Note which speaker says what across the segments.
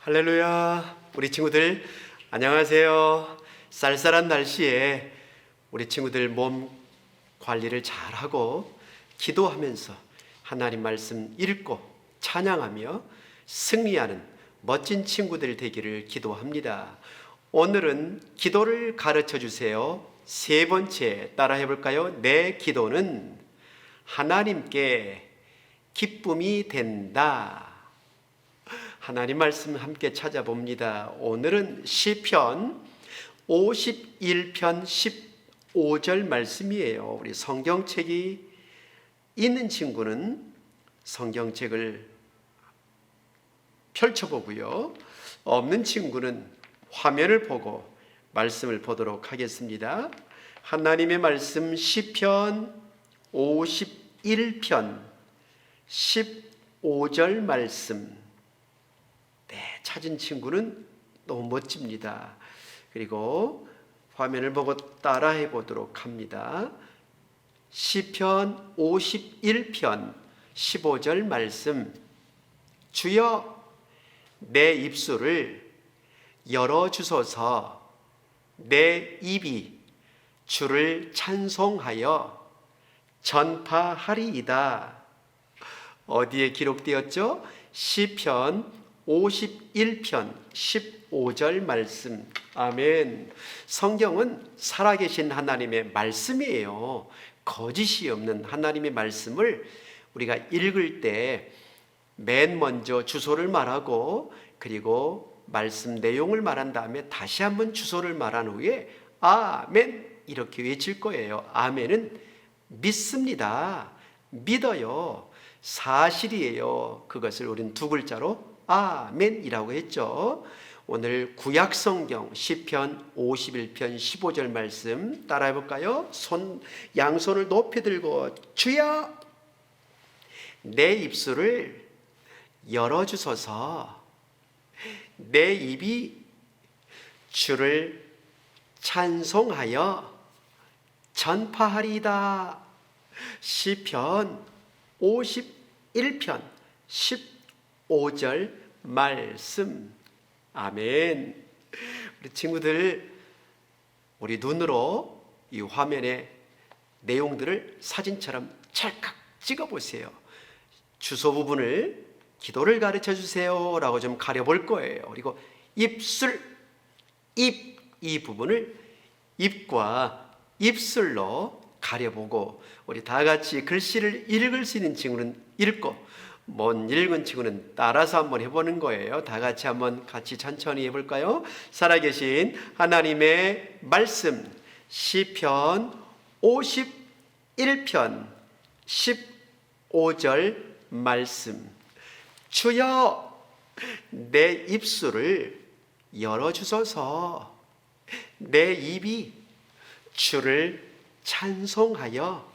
Speaker 1: 할렐루야. 우리 친구들 안녕하세요. 쌀쌀한 날씨에 우리 친구들 몸 관리를 잘하고 기도하면서 하나님 말씀 읽고 찬양하며 승리하는 멋진 친구들 되기를 기도합니다. 오늘은 기도를 가르쳐 주세요. 세 번째 따라해 볼까요? 내 기도는 하나님께 기쁨이 된다. 하나님 말씀 함께 찾아봅니다. 오늘은 시편 51편 15절 말씀이에요. 우리 성경책이 있는 친구는 성경책을 펼쳐보고요, 없는 친구는 화면을 보고 말씀을 보도록 하겠습니다. 하나님의 말씀 시편 51편 15절 말씀, 찾은 친구는 너무 멋집니다. 그리고 화면을 보고 따라해 보도록 합니다. 시편 51편 15절 말씀, 주여 내 입술을 열어주소서. 내 입이 주를 찬송하여 전파하리이다. 어디에 기록되었죠? 시편 51편 15절 말씀. 아멘. 성경은 살아계신 하나님의 말씀이에요. 거짓이 없는 하나님의 말씀을 우리가 읽을 때 맨 먼저 주소를 말하고, 그리고 말씀 내용을 말한 다음에 다시 한번 주소를 말한 후에 아멘 이렇게 외칠 거예요. 아멘은 믿습니다, 믿어요, 사실이에요. 그것을 우리는 두 글자로 아멘이라고 했죠. 오늘 구약성경 시편 51편 15절 말씀 따라해 볼까요? 양손을 높이 들고 주여 내 입술을 열어주소서. 내 입이 주를 찬송하여 전파하리이다. 시편 51편 15절 말씀. 아멘. 우리 친구들, 우리 눈으로 이 화면의 내용들을 사진처럼 찰칵 찍어 보세요. 주소 부분을 기도를 가르쳐 주세요 라고 좀 가려볼 거예요. 그리고 입술, 입, 이 부분을 입과 입술로 가려보고, 우리 다 같이 글씨를 읽을 수 있는 친구는 읽고, 못 읽은 친구는 따라서 한번 해보는 거예요. 다 같이 한번 같이 천천히 해볼까요? 살아계신 하나님의 말씀, 시편 51편 15절 말씀. 주여 내 입술을 열어주소서. 내 입이 주를 찬송하여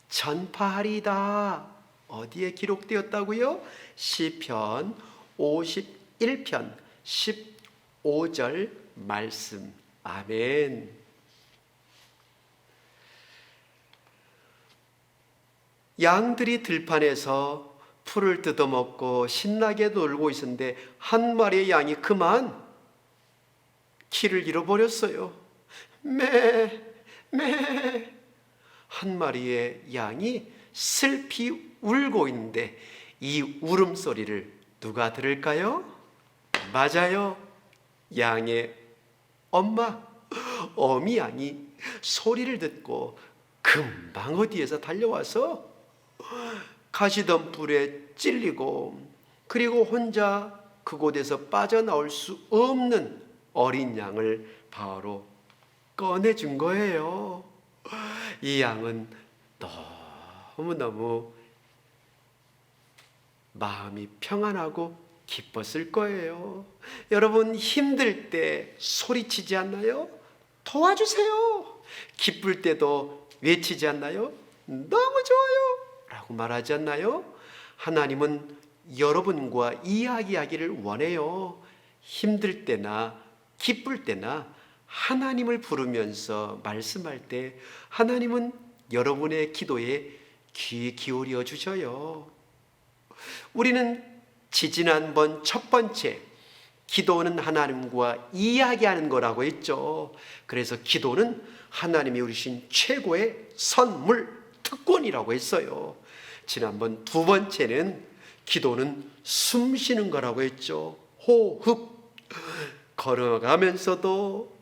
Speaker 1: 전파하리이다. 어디에 기록되었다고요? 시편 51편 15절 말씀. 아멘. 양들이 들판에서 풀을 뜯어먹고 신나게 놀고 있었는데 한 마리의 양이 그만 길을 잃어버렸어요. 매. 한 마리의 양이 슬피 울고 있는데 이 울음소리를 누가 들을까요? 맞아요, 양의 엄마, 어미 양이 소리를 듣고 금방 어디에서 달려와서 가시던 불에 찔리고, 그리고 혼자 그곳에서 빠져나올 수 없는 어린 양을 바로 꺼내준 거예요. 이 양은 너무너무 마음이 평안하고 기뻤을 거예요. 여러분, 힘들 때 소리치지 않나요? 도와주세요. 기쁠 때도 외치지 않나요? 너무 좋아요 라고 말하지 않나요? 하나님은 여러분과 이야기하기를 원해요. 힘들 때나 기쁠 때나 하나님을 부르면서 말씀할 때 하나님은 여러분의 기도에 귀 기울여 주셔요. 우리는 지지난번 첫 번째 기도는 하나님과 이야기하는 거라고 했죠. 그래서 기도는 하나님이 우리신 최고의 선물, 특권이라고 했어요. 지난번 두 번째는 기도는 숨 쉬는 거라고 했죠. 호흡. 걸어가면서도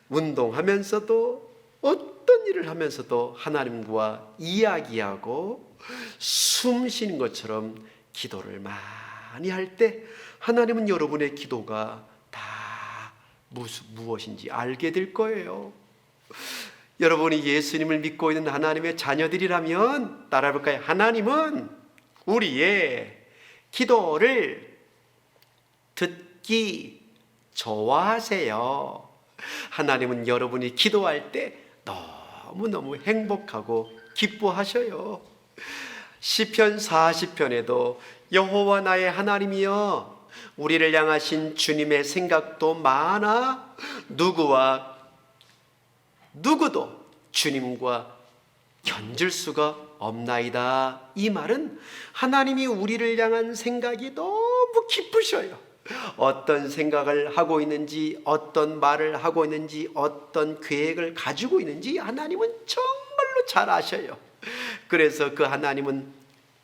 Speaker 1: 운동하면서도 어떤 일을 하면서도 하나님과 이야기하고 숨 쉬는 것처럼 기도를 많이 할 때 하나님은 여러분의 기도가 다 무엇인지 알게 될 거예요. 여러분이 예수님을 믿고 있는 하나님의 자녀들이라면 따라해볼까요? 하나님은 우리의 기도를 듣기 좋아하세요. 하나님은 여러분이 기도할 때 너무너무 행복하고 기뻐하셔요. 시편 40편에도 여호와 나의 하나님이여 우리를 향하신 주님의 생각도 많아 누구도 주님과 견줄 수가 없나이다. 이 말은 하나님이 우리를 향한 생각이 너무 기쁘셔요. 어떤 생각을 하고 있는지, 어떤 말을 하고 있는지, 어떤 계획을 가지고 있는지 하나님은 정말로 잘 아셔요. 그래서 그 하나님은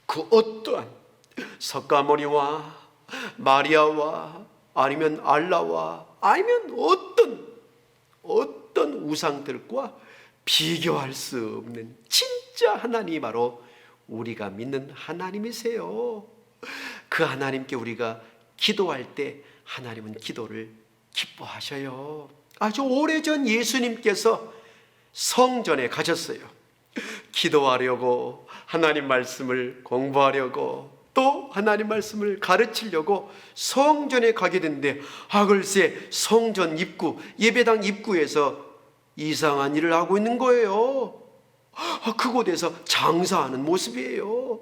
Speaker 1: 그 어떠한 석가모니와 마리아와 아니면 알라와 아니면 어떤 우상들과 비교할 수 없는 진짜 하나님이 바로 우리가 믿는 하나님이세요. 그 하나님께 우리가 기도할 때 하나님은 기도를 기뻐하셔요. 아주 오래전 예수님께서 성전에 가셨어요. 기도하려고, 하나님 말씀을 공부하려고, 또 하나님 말씀을 가르치려고 성전에 가게 됐는데 글쎄 성전 입구, 예배당 입구에서 이상한 일을 하고 있는 거예요. 그곳에서 장사하는 모습이에요.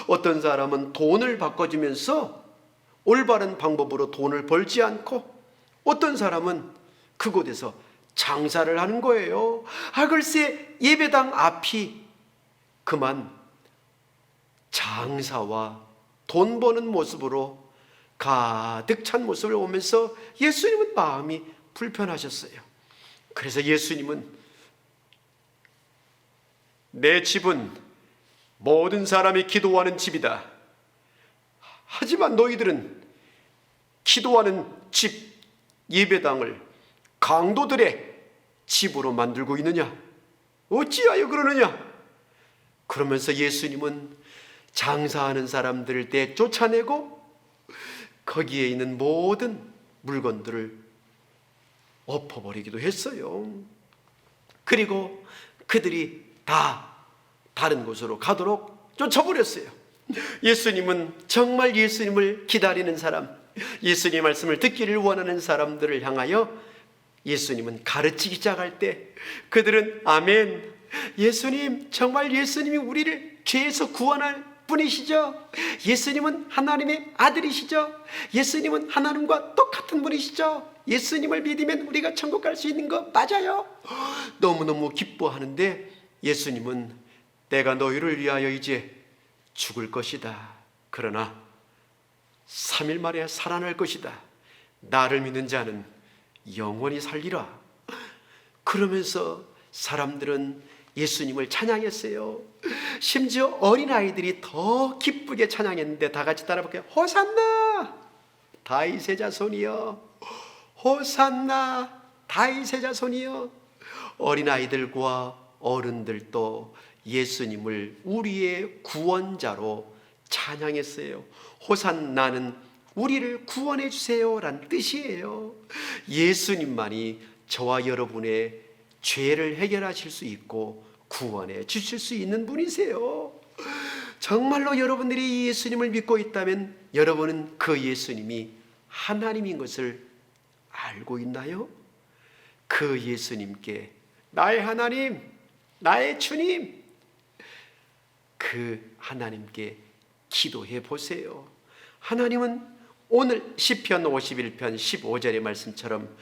Speaker 1: 어떤 사람은 돈을 바꿔주면서 올바른 방법으로 돈을 벌지 않고, 어떤 사람은 그곳에서 장사를 하는 거예요. 글쎄 예배당 앞이 그만 장사와 돈 버는 모습으로 가득 찬 모습을 보면서 예수님은 마음이 불편하셨어요. 그래서 예수님은 내 집은 모든 사람이 기도하는 집이다. 하지만 너희들은 기도하는 집, 예배당을 강도들의 집으로 만들고 있느냐? 어찌하여 그러느냐? 그러면서 예수님은 장사하는 사람들을 내쫓아내고 거기에 있는 모든 물건들을 엎어버리기도 했어요. 그리고 그들이 다 다른 곳으로 가도록 쫓아버렸어요. 예수님은 정말 예수님을 기다리는 사람, 예수님의 말씀을 듣기를 원하는 사람들을 향하여 예수님은 가르치기 시작할 때 그들은 아멘, 예수님, 정말 예수님이 우리를 죄에서 구원할 분이시죠? 예수님은 하나님의 아들이시죠? 예수님은 하나님과 똑같은 분이시죠? 예수님을 믿으면 우리가 천국 갈 수 있는 거 맞아요? 너무너무 기뻐하는데 예수님은 내가 너희를 위하여 이제 죽을 것이다. 그러나 3일 만에 살아날 것이다. 나를 믿는 자는 영원히 살리라. 그러면서 사람들은 예수님을 찬양했어요. 심지어 어린아이들이 더 기쁘게 찬양했는데 다 같이 따라 볼게요. 호산나 다윗의 자손이여, 호산나 다윗의 자손이여. 어린아이들과 어른들도 예수님을 우리의 구원자로 찬양했어요. 호산나는 우리를 구원해 주세요란 뜻이에요. 예수님만이 저와 여러분의 죄를 해결하실 수 있고 구원해 주실 수 있는 분이세요. 정말로 여러분들이 예수님을 믿고 있다면 여러분은 그 예수님이 하나님인 것을 알고 있나요? 그 예수님께 나의 하나님, 나의 주님, 그 하나님께 기도해 보세요. 하나님은 오늘 시편 51편 15절의 말씀처럼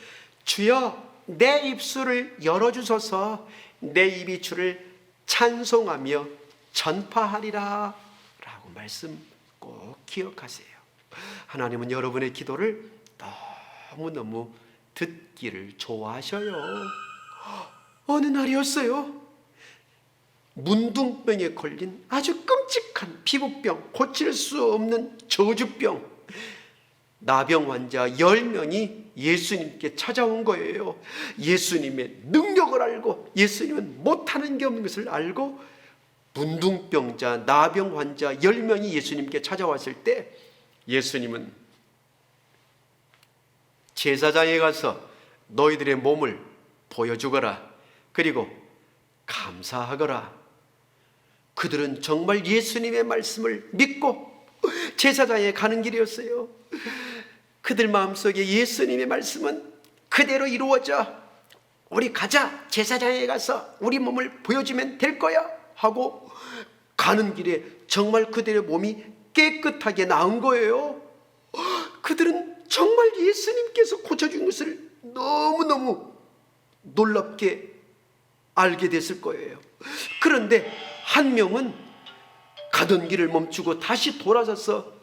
Speaker 1: 주여 내 입술을 열어주소서, 내 입이 주를 찬송하며 전파하리라 라고 말씀 꼭 기억하세요. 하나님은 여러분의 기도를 너무너무 듣기를 좋아하셔요. 어느 날이었어요. 문둥병에 걸린 아주 끔찍한 피부병, 고칠 수 없는 저주병, 나병 환자 10명이 예수님께 찾아온 거예요. 예수님의 능력을 알고, 예수님은 못하는 게 없는 것을 알고, 문둥병자, 나병 환자 10명이 예수님께 찾아왔을 때 예수님은 제사장에 가서 너희들의 몸을 보여주거라. 그리고 감사하거라. 그들은 정말 예수님의 말씀을 믿고 제사장에 가는 길이었어요. 그들 마음속에 예수님의 말씀은 그대로 이루어져. 우리 가자. 제사장에 가서 우리 몸을 보여주면 될 거야 하고 가는 길에 정말 그들의 몸이 깨끗하게 나은 거예요. 그들은 정말 예수님께서 고쳐준 것을 너무너무 놀랍게 알게 됐을 거예요. 그런데 한 명은 가던 길을 멈추고 다시 돌아서서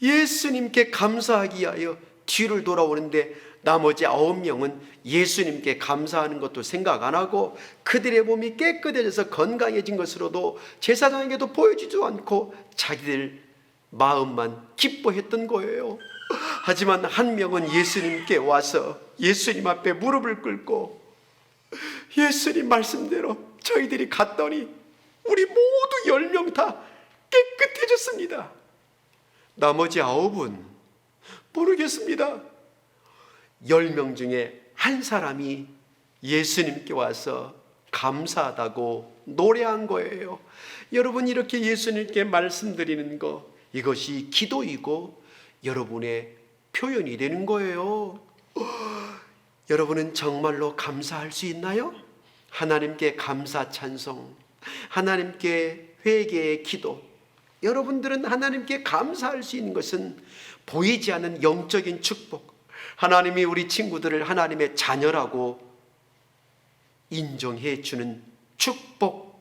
Speaker 1: 예수님께 감사하기 위하여 뒤를 돌아오는데, 나머지 9명은 예수님께 감사하는 것도 생각 안 하고 그들의 몸이 깨끗해져서 건강해진 것으로도 제사장에게도 보여주지도 않고 자기들 마음만 기뻐했던 거예요. 하지만 한 명은 예수님께 와서 예수님 앞에 무릎을 꿇고 예수님 말씀대로 저희들이 갔더니 우리 모두 10명 다 깨끗해졌습니다. 나머지 9은 모르겠습니다. 10명 중에 한 사람이 예수님께 와서 감사하다고 노래한 거예요. 여러분, 이렇게 예수님께 말씀드리는 거, 이것이 기도이고 여러분의 표현이 되는 거예요. 여러분은 정말로 감사할 수 있나요? 하나님께 감사 찬송, 하나님께 회개의 기도. 여러분들은 하나님께 감사할 수 있는 것은 보이지 않는 영적인 축복, 하나님이 우리 친구들을 하나님의 자녀라고 인정해 주는 축복.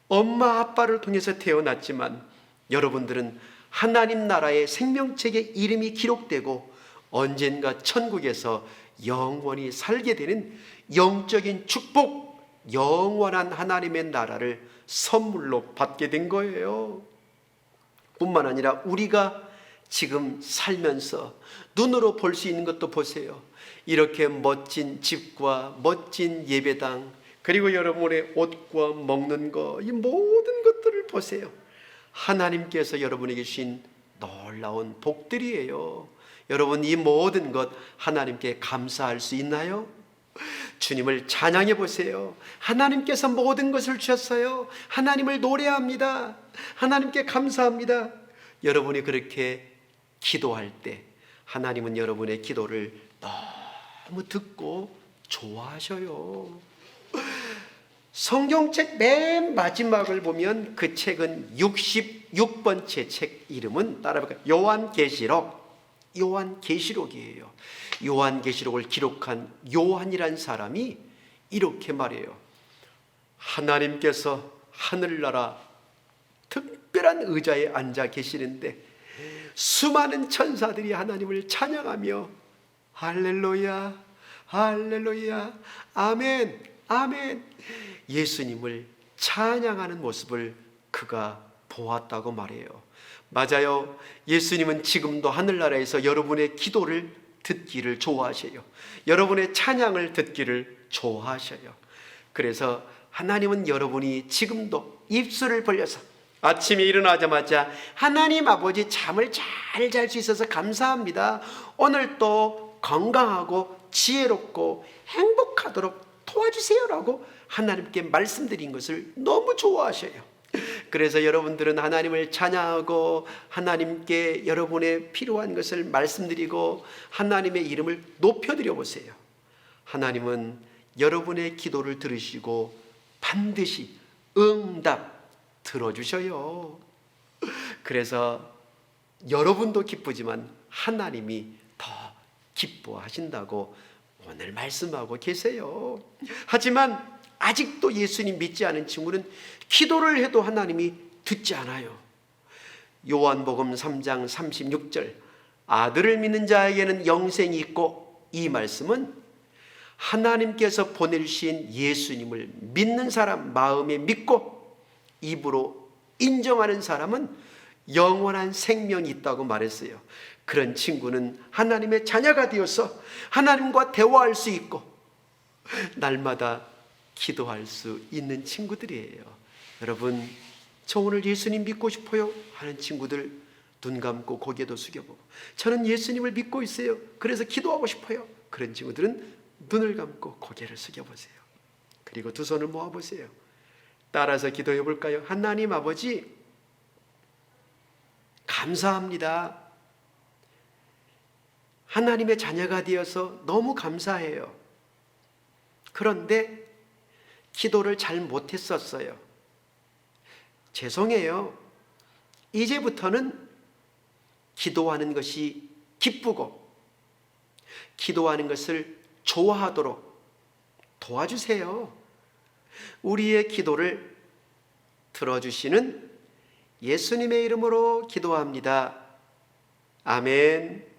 Speaker 1: 엄마 아빠를 통해서 태어났지만 여러분들은 하나님 나라의 생명책에 이름이 기록되고 언젠가 천국에서 영원히 살게 되는 영적인 축복, 영원한 하나님의 나라를 선물로 받게 된 거예요. 뿐만 아니라 우리가 지금 살면서 눈으로 볼 수 있는 것도 보세요. 이렇게 멋진 집과 멋진 예배당, 그리고 여러분의 옷과 먹는 거, 이 모든 것들을 보세요. 하나님께서 여러분에게 주신 놀라운 복들이에요. 여러분, 이 모든 것 하나님께 감사할 수 있나요? 주님을 찬양해 보세요. 하나님께서 모든 것을 주셨어요. 하나님을 노래합니다. 하나님께 감사합니다. 여러분이 그렇게 기도할 때 하나님은 여러분의 기도를 너무 듣고 좋아하셔요. 성경책 맨 마지막을 보면 그 책은 66번째 책 이름은 따라볼까요? 요한계시록이에요. 요한계시록을 기록한 요한이란 사람이 이렇게 말해요. 하나님께서 하늘나라 특별한 의자에 앉아 계시는데 수많은 천사들이 하나님을 찬양하며 할렐루야, 할렐루야, 아멘, 아멘, 예수님을 찬양하는 모습을 그가 보았다고 말해요. 맞아요. 예수님은 지금도 하늘나라에서 여러분의 기도를 듣기를 좋아하셔요. 여러분의 찬양을 듣기를 좋아하셔요. 그래서 하나님은 여러분이 지금도 입술을 벌려서 아침에 일어나자마자 하나님 아버지, 잠을 잘 잘 수 있어서 감사합니다. 오늘 또 건강하고 지혜롭고 행복하도록 도와주세요라고 하나님께 말씀드린 것을 너무 좋아하셔요. 그래서 여러분들은 하나님을 찬양하고 하나님께 여러분의 필요한 것을 말씀드리고 하나님의 이름을 높여드려 보세요. 하나님은 여러분의 기도를 들으시고 반드시 응답 들어주셔요. 그래서 여러분도 기쁘지만 하나님이 더 기뻐하신다고 오늘 말씀하고 계세요. 하지만 아직도 예수님 믿지 않은 친구는 기도를 해도 하나님이 듣지 않아요. 요한복음 3장 36절, 아들을 믿는 자에게는 영생이 있고, 이 말씀은 하나님께서 보내주신 예수님을 믿는 사람, 마음에 믿고 입으로 인정하는 사람은 영원한 생명이 있다고 말했어요. 그런 친구는 하나님의 자녀가 되어서 하나님과 대화할 수 있고 날마다 기도할 수 있는 친구들이에요. 여러분, 저 오늘 예수님 믿고 싶어요 하는 친구들 눈 감고 고개도 숙여보고, 저는 예수님을 믿고 있어요, 그래서 기도하고 싶어요, 그런 친구들은 눈을 감고 고개를 숙여보세요. 그리고 두 손을 모아보세요. 따라서 기도해 볼까요? 하나님 아버지, 감사합니다. 하나님의 자녀가 되어서 너무 감사해요. 그런데 기도를 잘 못했었어요. 죄송해요. 이제부터는 기도하는 것이 기쁘고 기도하는 것을 좋아하도록 도와주세요. 우리의 기도를 들어주시는 예수님의 이름으로 기도합니다. 아멘.